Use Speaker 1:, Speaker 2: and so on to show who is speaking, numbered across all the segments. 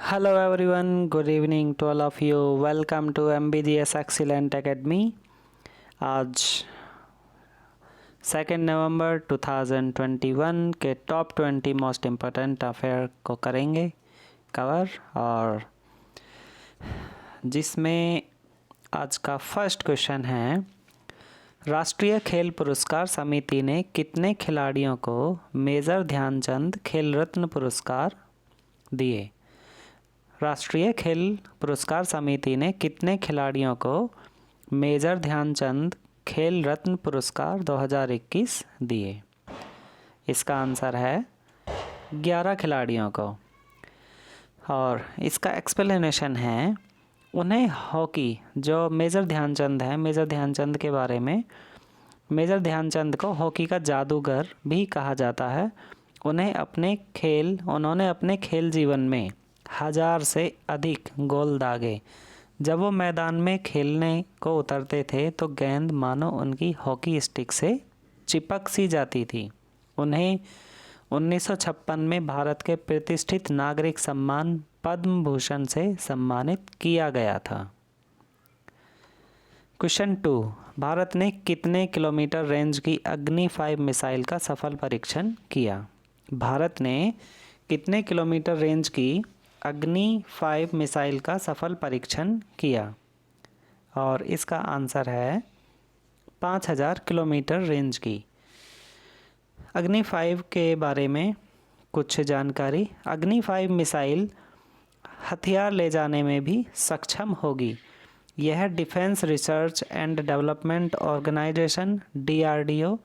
Speaker 1: Hello everyone, good evening to all of you. Welcome to MBGS Excellent Academy. आज 2 नवंबर 2021 के top 20 most important affair को करेंगे cover, और जिसमें आज का फर्स्ट क्वेश्चन है, राष्ट्रीय खेल पुरस्कार समिति ने कितने खिलाड़ियों को मेजर ध्यानचंद खेल रत्न पुरस्कार दिए? राष्ट्रीय खेल पुरस्कार समिति ने कितने खिलाड़ियों को मेजर ध्यानचंद खेल रत्न पुरस्कार 2021 दिए? इसका आंसर है 11 खिलाड़ियों को। और इसका एक्सप्लेनेशन है, उन्हें हॉकी, जो मेजर ध्यानचंद है, मेजर ध्यानचंद के बारे में, मेजर ध्यानचंद को हॉकी का जादूगर भी कहा जाता है। उन्होंने अपने खेल जीवन में 1000 से अधिक गोल दागे। जब वो मैदान में खेलने को उतरते थे तो गेंद मानो उनकी हॉकी स्टिक से चिपक सी जाती थी। उन्हें 1956 में भारत के प्रतिष्ठित नागरिक सम्मान पद्म भूषण से सम्मानित किया गया था। क्वेश्चन 2, भारत ने कितने किलोमीटर रेंज की अग्नि 5 मिसाइल का सफल परीक्षण किया? भारत ने कितने किलोमीटर रेंज की अग्नि 5 मिसाइल का सफल परीक्षण किया? और इसका आंसर है 5000 किलोमीटर रेंज की। अग्नि 5 के बारे में कुछ जानकारी। अग्नि 5 मिसाइल हथियार ले जाने में भी सक्षम होगी। यह defence research and development organisation DRDO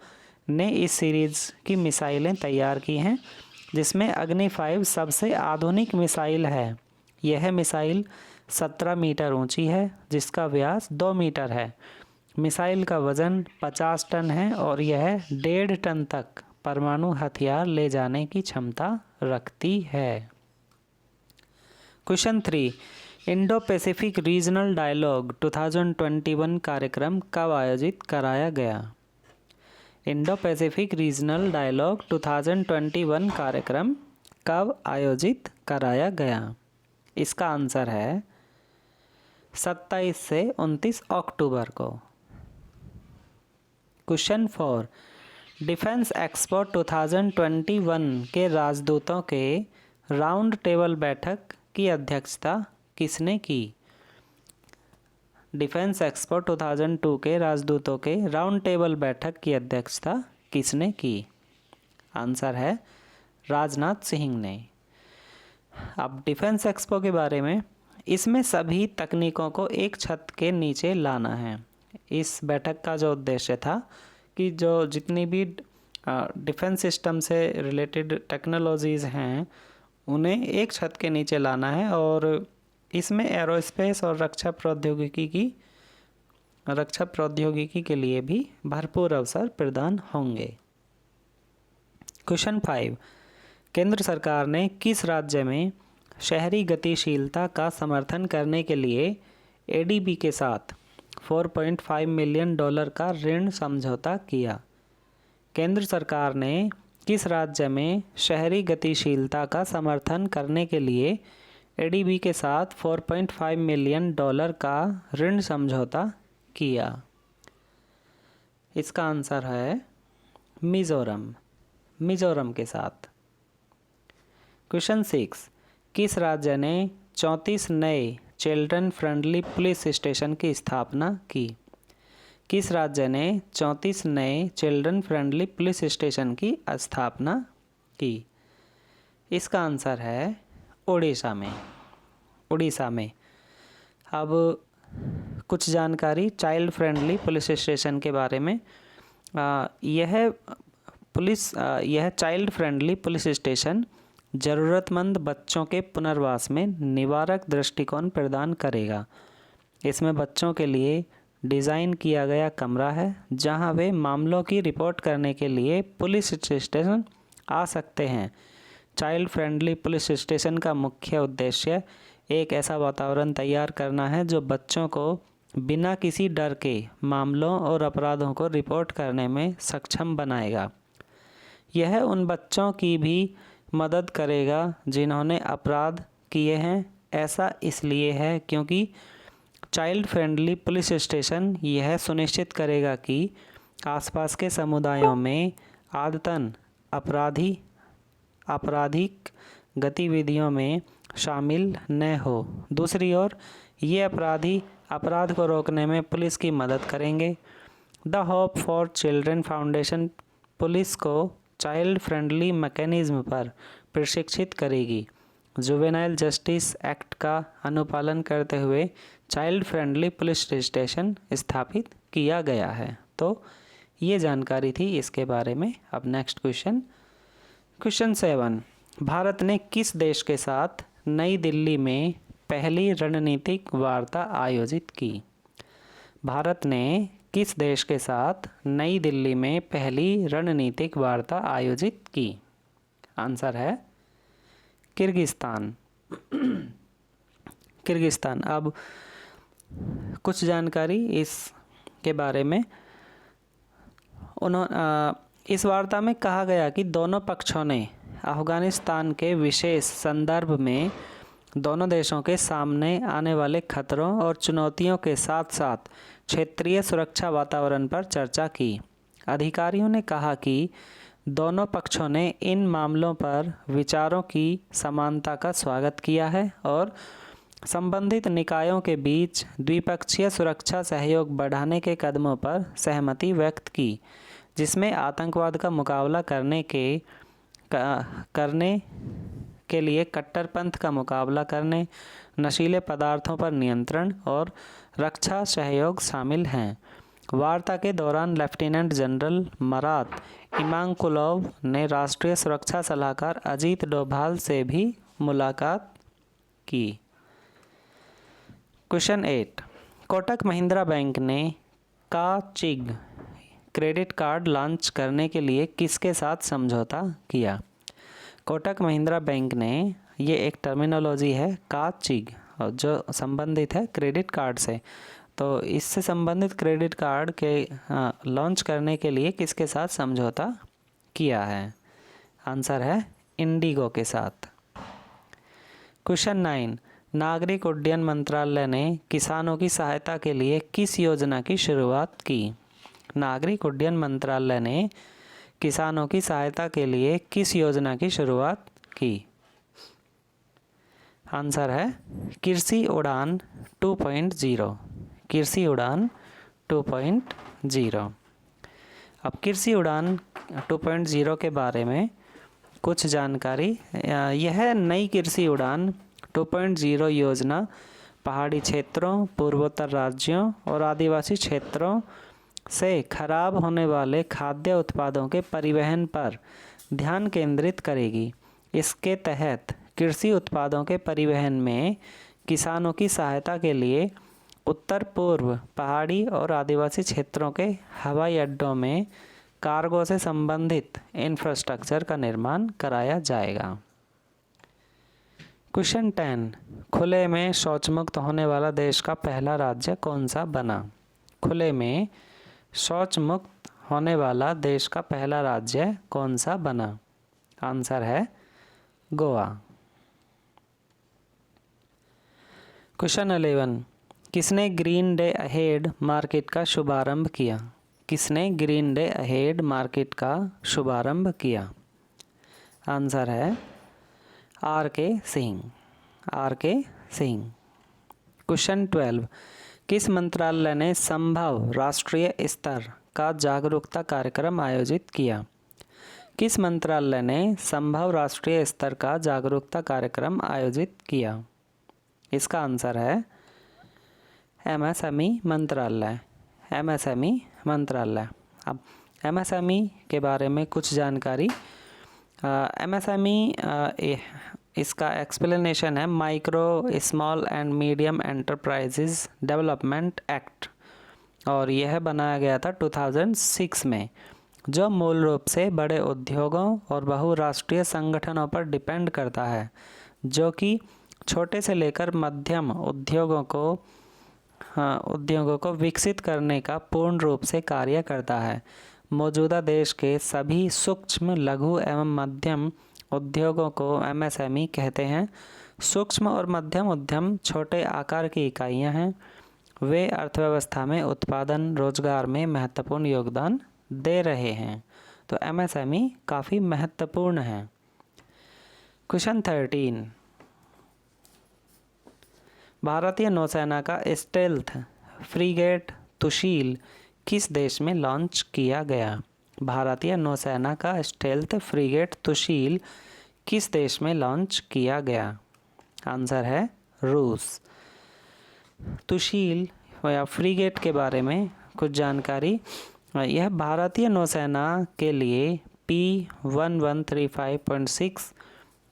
Speaker 1: ने इस सीरीज़ की मिसाइलें तैयार की हैं, जिसमें अग्नि 5 सबसे आधुनिक मिसाइल है। यह मिसाइल 17 मीटर ऊंची है, जिसका व्यास 2 मीटर है। मिसाइल का वज़न 50 टन है और यह 1.5 टन तक परमाणु हथियार ले जाने की क्षमता रखती है। Question 3, Indo Pacific regional dialogue 2021 कार्यक्रम कब आयोजित कराया गया? इंडो पैसिफिक रीजनल डायलॉग 2021 कार्यक्रम कब आयोजित कराया गया? इसका आंसर है 27 से 29 अक्टूबर को। क्वेश्चन 4, डिफेंस एक्सपो 2021 के राजदूतों के राउंड टेबल बैठक की अध्यक्षता किसने की? डिफेंस एक्सपो 2002 के राजदूतों के राउंड टेबल बैठक की अध्यक्षता किसने की? आंसर है राजनाथ सिंह ने। अब डिफेंस एक्सपो के बारे में, इसमें सभी तकनीकों को एक छत के नीचे लाना है। इस बैठक का जो उद्देश्य था कि जो जितनी भी डिफेंस सिस्टम से रिलेटेड टेक्नोलॉजीज़ हैं, उन्हें एक छत के नीचे लाना है, और इसमें एरोस्पेस और रक्षा प्रौद्योगिकी के लिए भी भरपूर अवसर प्रदान होंगे। क्वेश्चन 5, केंद्र सरकार ने किस राज्य में शहरी गतिशीलता का समर्थन करने के लिए ADB के साथ $4.5 मिलियन का ऋण समझौता किया? केंद्र सरकार ने किस राज्य में शहरी गतिशीलता का समर्थन करने के लिए ADB के साथ $4.5 मिलियन का ऋण समझौता किया? इसका आंसर है मिजोरम के साथ। क्वेश्चन 6, किस राज्य ने 34 नए चिल्ड्रन फ्रेंडली पुलिस स्टेशन की स्थापना की? किस राज्य ने 34 नए चिल्ड्रन फ्रेंडली पुलिस स्टेशन की स्थापना की? इसका आंसर है उड़ीसा में। अब कुछ जानकारी चाइल्ड फ्रेंडली पुलिस स्टेशन के बारे में। यह चाइल्ड फ्रेंडली पुलिस स्टेशन ज़रूरतमंद बच्चों के पुनर्वास में निवारक दृष्टिकोण प्रदान करेगा। इसमें बच्चों के लिए डिज़ाइन किया गया कमरा है, जहां वे मामलों की रिपोर्ट करने के लिए पुलिस स्टेशन आ सकते हैं। चाइल्ड फ्रेंडली पुलिस स्टेशन का मुख्य उद्देश्य एक ऐसा वातावरण तैयार करना है जो बच्चों को बिना किसी डर के मामलों और अपराधों को रिपोर्ट करने में सक्षम बनाएगा। यह उन बच्चों की भी मदद करेगा जिन्होंने अपराध किए हैं। ऐसा इसलिए है क्योंकि चाइल्ड फ्रेंडली पुलिस स्टेशन यह सुनिश्चित करेगा कि आसपास के समुदायों में आदतन आपराधिक गतिविधियों में शामिल न हो। दूसरी ओर ये अपराधी अपराध को रोकने में पुलिस की मदद करेंगे। The hope for children foundation police को चाइल्ड फ्रेंडली मैकेनिज्म पर प्रशिक्षित करेगी। जुवेनाइल जस्टिस एक्ट का अनुपालन करते हुए चाइल्ड फ्रेंडली पुलिस स्टेशन स्थापित किया गया है। तो ये जानकारी थी इसके बारे में। अब नेक्स्ट क्वेश्चन, क्वेश्चन 7, भारत ने किस देश के साथ नई दिल्ली में पहली रणनीतिक वार्ता आयोजित की? भारत ने किस देश के साथ नई दिल्ली में पहली रणनीतिक वार्ता आयोजित की? आंसर है किर्गिस्तान। किर्गिस्तान। अब कुछ जानकारी इसके बारे में। इस वार्ता में कहा गया कि दोनों पक्षों ने अफ़गानिस्तान के विशेष संदर्भ में दोनों देशों के सामने आने वाले खतरों और चुनौतियों के साथ साथ क्षेत्रीय सुरक्षा वातावरण पर चर्चा की। अधिकारियों ने कहा कि दोनों पक्षों ने इन मामलों पर विचारों की समानता का स्वागत किया है और संबंधित निकायों के बीच द्विपक्षीय सुरक्षा सहयोग बढ़ाने के कदमों पर सहमति व्यक्त की, जिसमें आतंकवाद का मुकाबला करने के लिए कट्टरपंथ का मुकाबला करने, नशीले पदार्थों पर नियंत्रण और रक्षा सहयोग शामिल हैं। वार्ता के दौरान लेफ्टिनेंट जनरल मरात इमांकुलोव ने राष्ट्रीय सुरक्षा सलाहकार अजीत डोभाल से भी मुलाकात की। क्वेश्चन 8, कोटक महिंद्रा बैंक ने का-चिग क्रेडिट कार्ड लॉन्च करने के लिए किसके साथ समझौता किया? कोटक महिंद्रा बैंक ने, ये एक टर्मिनोलॉजी है का-चिग, और जो संबंधित है क्रेडिट कार्ड से, तो इससे संबंधित क्रेडिट कार्ड के लॉन्च करने के लिए किसके साथ समझौता किया है? आंसर है इंडिगो के साथ। क्वेश्चन 9, नागरिक उड्डयन मंत्रालय ने किसानों की सहायता के लिए किस योजना की शुरुआत की? नागरिक उड्डयन मंत्रालय ने किसानों की सहायता के लिए किस योजना की शुरुआत की? आंसर है कृषि उड़ान 2.0। कृषि उड़ान 2.0। अब कृषि उड़ान 2.0 के बारे में कुछ जानकारी। यह नई कृषि उड़ान 2.0 योजना पहाड़ी क्षेत्रों, पूर्वोत्तर राज्यों और आदिवासी क्षेत्रों से खराब होने वाले खाद्य उत्पादों के परिवहन पर ध्यान केंद्रित करेगी। इसके तहत कृषि उत्पादों के परिवहन में किसानों की सहायता के लिए उत्तर पूर्व पहाड़ी और आदिवासी क्षेत्रों के हवाई अड्डों में कार्गो से संबंधित इंफ्रास्ट्रक्चर का निर्माण कराया जाएगा। क्वेश्चन 10, खुले में शौच मुक्त होने वाला देश का पहला राज्य कौन सा बना? खुले में शौच मुक्त होने वाला देश का पहला राज्य कौन सा बना? आंसर है गोवा। क्वेश्चन 11, किसने ग्रीन डे अहेड मार्केट का शुभारंभ किया? किसने ग्रीन डे अहेड मार्केट का शुभारंभ किया? आंसर है R K. Singh. R K. Singh. Question 12, किस मंत्रालय ने संभव राष्ट्रीय स्तर का जागरूकता कार्यक्रम आयोजित किया? किस मंत्रालय ने संभव राष्ट्रीय स्तर का जागरूकता कार्यक्रम आयोजित किया? इसका आंसर है एमएसएमई मंत्रालय। एमएसएमई मंत्रालय। अब एमएसएमई के बारे में कुछ जानकारी। एमएसएमई इसका एक्सप्लेनेशन है micro small and medium enterprises development act, और यह बनाया गया था 2006 में, जो मूल रूप से बड़े उद्योगों और बहुराष्ट्रीय संगठनों पर डिपेंड करता है, जो कि छोटे से लेकर मध्यम उद्योगों को विकसित करने का पूर्ण रूप से कार्य करता है। मौजूदा देश के सभी सूक्ष्म, लघु एवं मध्यम उद्योगों को एमएसएमई कहते हैं। सूक्ष्म और मध्यम उद्यम छोटे आकार की इकाइयां हैं। वे अर्थव्यवस्था में उत्पादन, रोजगार में महत्वपूर्ण योगदान दे रहे हैं। तो एमएसएमई काफ़ी महत्वपूर्ण है। क्वेश्चन 13, भारतीय नौसेना का स्टेल्थ फ्रीगेट तुशील किस देश में लॉन्च किया गया? भारतीय नौसेना का स्टेल्थ फ्रीगेट तुशील किस देश में लॉन्च किया गया? आंसर है रूस। तुशील या फ्रीगेट के बारे में कुछ जानकारी। यह भारतीय नौसेना के लिए P1135.6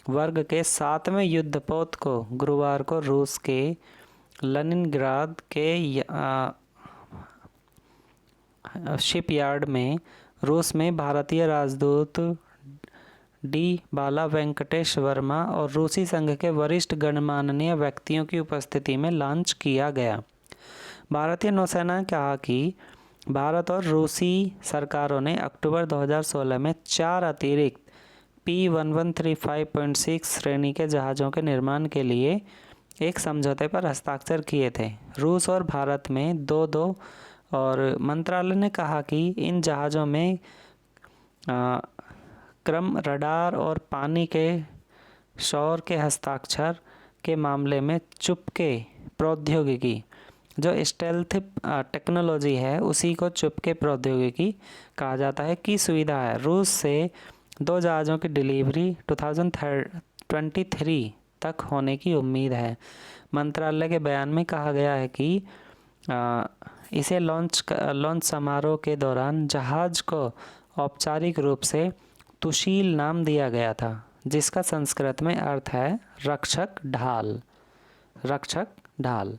Speaker 1: वर्ग के 7वें युद्धपोत को गुरुवार को रूस के लेनिनग्राद के शिपयार्ड में रूस में भारतीय राजदूत डी बाला वेंकटेश वर्मा और रूसी संघ के वरिष्ठ गणमान्य व्यक्तियों की उपस्थिति में लॉन्च किया गया। भारतीय नौसेना ने कहा कि भारत और रूसी सरकारों ने अक्टूबर 2016 में 4 अतिरिक्त P1135.6 श्रेणी के जहाज़ों के निर्माण के लिए एक समझौते पर हस्ताक्षर किए थे, रूस और भारत में 2-2। और मंत्रालय ने कहा कि इन जहाज़ों में क्रम रडार और पानी के शोर के हस्ताक्षर के मामले में चुपके प्रौद्योगिकी, जो स्टेल्थ टेक्नोलॉजी है उसी को चुपके प्रौद्योगिकी कहा जाता है, की सुविधा है। रूस से 2 जहाज़ों की डिलीवरी 2023 तक होने की उम्मीद है। मंत्रालय के बयान में कहा गया है कि इसे लॉन्च समारोह के दौरान जहाज़ को औपचारिक रूप से तुशील नाम दिया गया था, जिसका संस्कृत में अर्थ है रक्षक ढाल। रक्षक ढाल।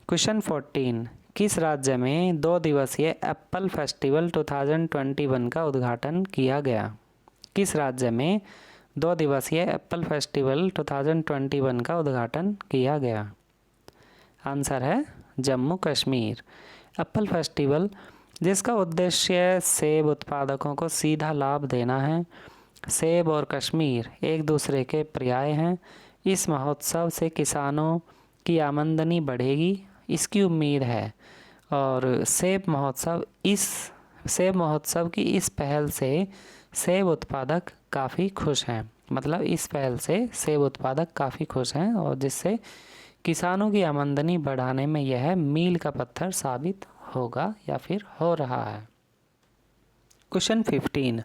Speaker 1: क्वेश्चन 14, किस राज्य में 2 दिवसीय एप्पल फेस्टिवल 2021 का उद्घाटन किया गया? किस राज्य में 2 दिवसीय एप्पल फेस्टिवल 2021 का उद्घाटन किया गया? आंसर है जम्मू कश्मीर। एप्पल फेस्टिवल, जिसका उद्देश्य सेब उत्पादकों को सीधा लाभ देना है। सेब और कश्मीर एक दूसरे के पर्याय हैं। इस महोत्सव से किसानों की आमदनी बढ़ेगी, इसकी उम्मीद है। और सेब महोत्सव की इस पहल से सेब उत्पादक काफ़ी खुश हैं। मतलब इस पहल से सेब उत्पादक काफ़ी खुश हैं और जिससे किसानों की आमदनी बढ़ाने में यह मील का पत्थर साबित होगा या फिर हो रहा है। क्वेश्चन 15,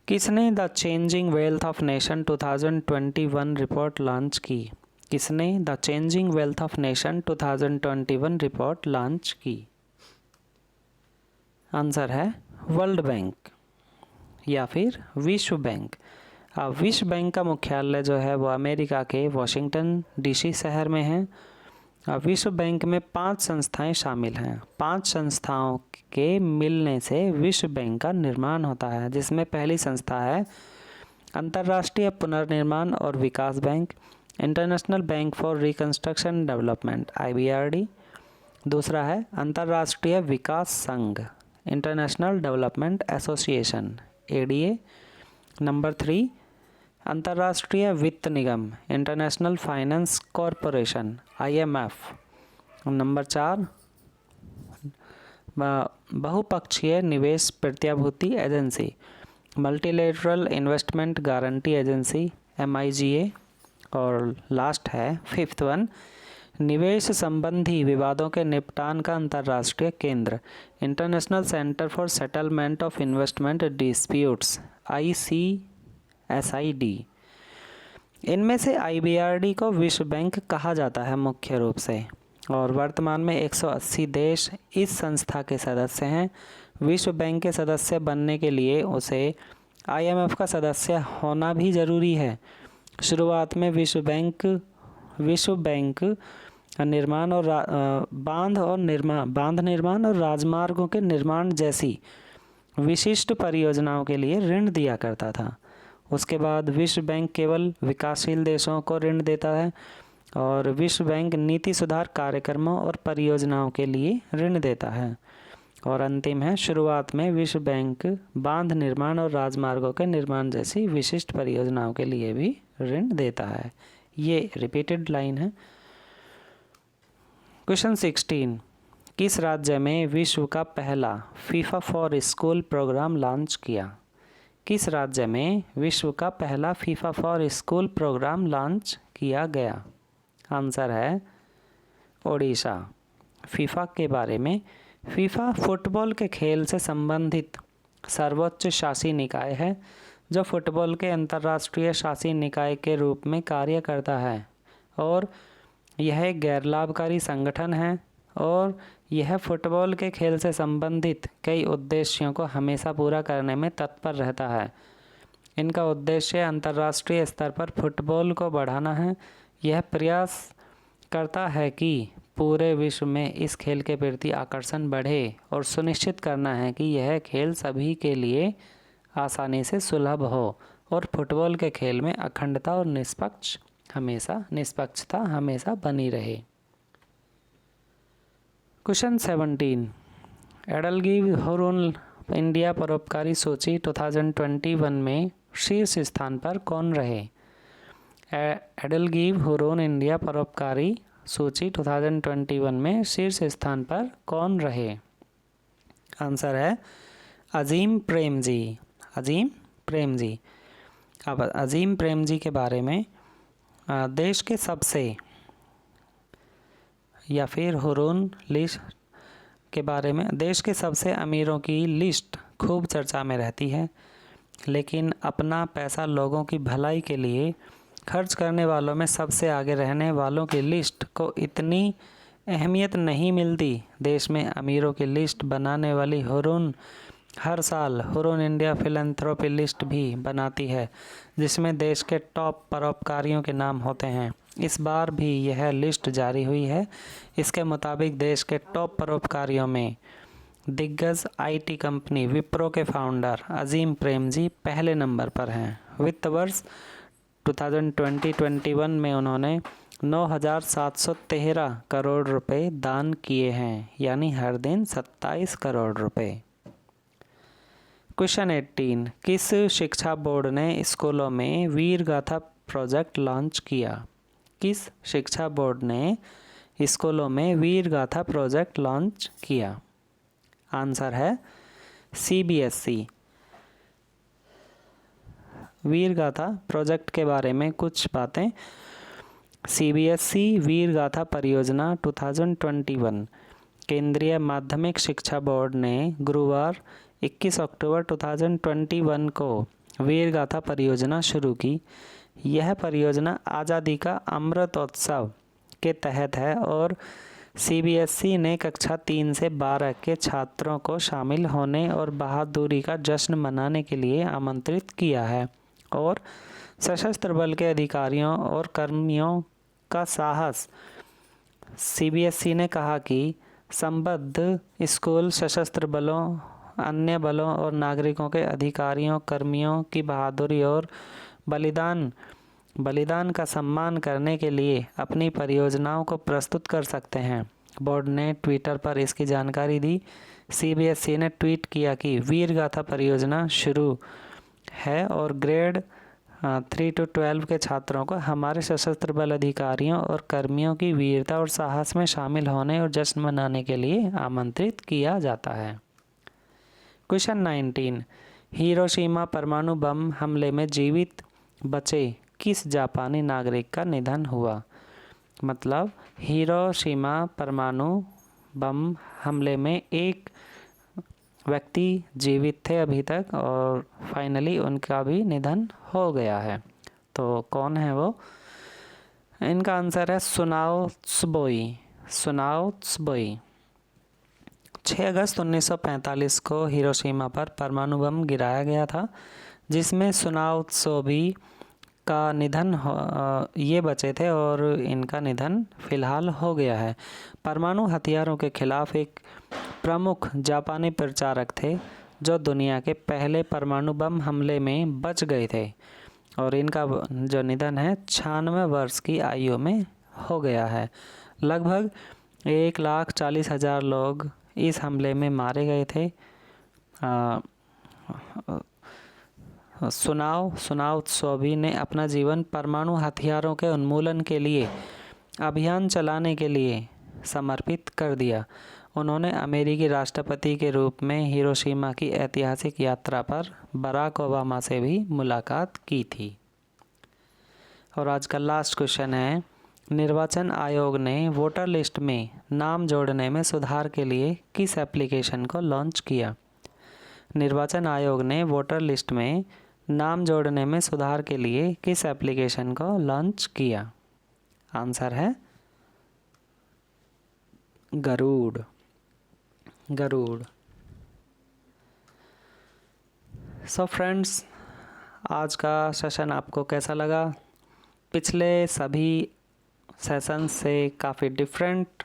Speaker 1: किसने the changing wealth of nation 2021 report launch की? किसने the changing wealth of nation 2021 report launch की? आंसर है वर्ल्ड बैंक या फिर विश्व बैंक। विश्व बैंक का मुख्यालय जो है वो अमेरिका के वॉशिंगटन डीसी शहर में है। विश्व बैंक में 5 संस्थाएं शामिल हैं। 5 संस्थाओं के मिलने से विश्व बैंक का निर्माण होता है, जिसमें पहली संस्था है अंतर्राष्ट्रीय पुनर्निर्माण और विकास bank, international bank for reconstruction development IBRD। दूसरा है अंतर्राष्ट्रीय विकास संघ, international development association ADA। Number 3 अंतर्राष्ट्रीय वित्त निगम, international finance corporation IMF। Number 4 बहुपक्षीय निवेश प्रत्याभूति agency, multilateral investment guarantee agency MIGA। और लास्ट है 5th वन, निवेश संबंधी विवादों के निपटान का अंतर्राष्ट्रीय केंद्र, international centre for settlement of investment disputes ICSID। इनमें से IBRD को विश्व बैंक कहा जाता है मुख्य रूप से, और वर्तमान में 180 देश इस संस्था के सदस्य हैं। विश्व बैंक के सदस्य बनने के लिए उसे IMF का सदस्य होना भी ज़रूरी है। शुरुआत में विश्व बैंक निर्माण और बांध निर्माण और राजमार्गों के निर्माण जैसी विशिष्ट परियोजनाओं के लिए ऋण दिया करता था। उसके बाद विश्व बैंक केवल विकासशील देशों को ऋण देता है और विश्व बैंक नीति सुधार कार्यक्रमों और परियोजनाओं के लिए ऋण देता है। और अंतिम है, शुरुआत में विश्व बैंक बांध निर्माण और राजमार्गों के निर्माण जैसी विशिष्ट परियोजनाओं के लिए भी ऋण देता है। ये रिपीटेड लाइन है। क्वेश्चन 16, किस राज्य में विश्व का पहला FIFA for school program launch किया? किस राज्य में विश्व का पहला FIFA for school program launch किया गया? आंसर है ओडिशा। फीफा के बारे में, फीफा फुटबॉल के खेल से संबंधित सर्वोच्च शासी निकाय है जो फुटबॉल के अंतर्राष्ट्रीय शासी निकाय के रूप में कार्य करता है और यह एक गैर लाभकारी संगठन है और यह फुटबॉल के खेल से संबंधित कई उद्देश्यों को हमेशा पूरा करने में तत्पर रहता है। इनका उद्देश्य अंतर्राष्ट्रीय स्तर पर फुटबॉल को बढ़ाना है। यह प्रयास करता है कि पूरे विश्व में इस खेल के प्रति आकर्षण बढ़े और सुनिश्चित करना है कि यह खेल सभी के लिए आसानी से सुलभ हो और फुटबॉल के खेल में अखंडता और निष्पक्षता हमेशा बनी रहे। क्वेश्चन 17, एडलगिव हुरून इंडिया परोपकारी सूची 2021 में शीर्ष स्थान पर कौन रहे? एडलगिव हुरून इंडिया परोपकारी सूची 2021 में शीर्ष स्थान पर कौन रहे? आंसर है अजीम प्रेम जी। अजीम प्रेम जी। अब अजीम प्रेम जी के बारे में देश के सबसे, या फिर हुरून लिस्ट के बारे में, देश के सबसे अमीरों की लिस्ट खूब चर्चा में रहती है, लेकिन अपना पैसा लोगों की भलाई के लिए खर्च करने वालों में सबसे आगे रहने वालों की लिस्ट को इतनी अहमियत नहीं मिलती। देश में अमीरों की लिस्ट बनाने वाली हुरून हर साल हुरून इंडिया फिलैंथ्रोपी लिस्ट भी बनाती है जिसमें देश के टॉप परोपकारियों के नाम होते हैं। इस बार भी यह लिस्ट जारी हुई है। इसके मुताबिक देश के टॉप परोपकारियों में दिग्गज आईटी कंपनी विप्रो के फाउंडर अजीम प्रेम जी पहले नंबर पर हैं। वित्त वर्ष 2020-21 में उन्होंने 9,713 करोड़ रुपए दान किए हैं, यानी हर दिन 27 करोड़ रुपए। क्वेश्चन 18, किस शिक्षा बोर्ड ने स्कूलों में वीर गाथा प्रोजेक्ट लॉन्च किया? किस शिक्षा बोर्ड ने स्कूलों में वीर गाथा प्रोजेक्ट लॉन्च किया? आंसर है CBSE। वीर गाथा प्रोजेक्ट के बारे में कुछ बातें। CBSE वीर गाथा परियोजना 2021 केंद्रीय माध्यमिक शिक्षा बोर्ड ने गुरुवार 21 अक्टूबर 2021 को वीर गाथा परियोजना शुरू की। यह परियोजना आज़ादी का अमृतोत्सव के तहत है और CBSE ने कक्षा 3 से 12 के छात्रों को शामिल होने और बहादुरी का जश्न मनाने के लिए आमंत्रित किया है और सशस्त्र बल के अधिकारियों और कर्मियों का साहस। CBSE ने कहा कि संबद्ध स्कूल सशस्त्र बलों, अन्य बलों और नागरिकों के अधिकारियों, कर्मियों की बहादुरी और बलिदान का सम्मान करने के लिए अपनी परियोजनाओं को प्रस्तुत कर सकते हैं। बोर्ड ने ट्विटर पर इसकी जानकारी दी। CBSE ने ट्वीट किया कि वीर गाथा परियोजना शुरू है और ग्रेड 3 to 12 के छात्रों को हमारे सशस्त्र बल अधिकारियों और कर्मियों की वीरता और साहस में शामिल होने और जश्न मनाने के लिए आमंत्रित किया जाता है। क्वेश्चन 19, हिरोशिमा परमाणु बम हमले में जीवित बचे किस जापानी नागरिक का निधन हुआ? मतलब हिरोशिमा परमाणु बम हमले में एक व्यक्ति जीवित थे अभी तक और फाइनली उनका भी निधन हो गया है। तो कौन है वो? इनका आंसर है सुनाओ त्सुबोई। 6 अगस्त 1945 को हिरोशिमा पर परमाणु बम गिराया गया था जिसमें सुनाओ त्सुबोई का निधन ये बचे थे और इनका निधन फिलहाल हो गया है। परमाणु हथियारों के खिलाफ एक प्रमुख जापानी प्रचारक थे जो दुनिया के पहले परमाणु बम हमले में बच गए थे और इनका जो निधन है 96 वर्ष की आयु में हो गया है। लगभग 1,40,000 लोग इस हमले में मारे गए थे। सुनाव त्सोबी ने अपना जीवन परमाणु हथियारों के उन्मूलन के लिए अभियान चलाने के लिए समर्पित कर दिया। उन्होंने अमेरिकी राष्ट्रपति के रूप में हिरोशिमा की ऐतिहासिक यात्रा पर बराक ओबामा से भी मुलाकात की थी। और आज का लास्ट क्वेश्चन है, निर्वाचन आयोग ने वोटर लिस्ट में नाम जोड़ने में सुधार के लिए किस एप्लीकेशन को लॉन्च किया? निर्वाचन आयोग ने वोटर लिस्ट में नाम जोड़ने में सुधार के लिए किस एप्लीकेशन को लॉन्च किया? आंसर है गरुड़। सो फ्रेंड्स, आज का सेशन आपको कैसा लगा? पिछले सभी सेशन से काफ़ी डिफरेंट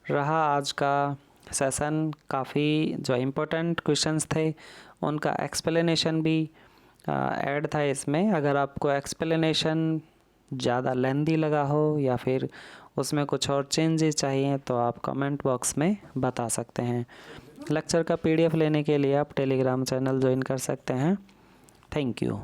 Speaker 1: रहा आज का सेशन। काफ़ी जो इम्पोर्टेंट क्वेश्चंस थे उनका एक्सप्लेनेशन भी ऐड था इसमें। अगर आपको एक्सप्लेनेशन ज़्यादा लेंदी लगा हो या फिर उसमें कुछ और चेंजेस चाहिए तो आप कमेंट बॉक्स में बता सकते हैं। लेक्चर का PDF लेने के लिए आप टेलीग्राम चैनल ज्वाइन कर सकते हैं। Thank you.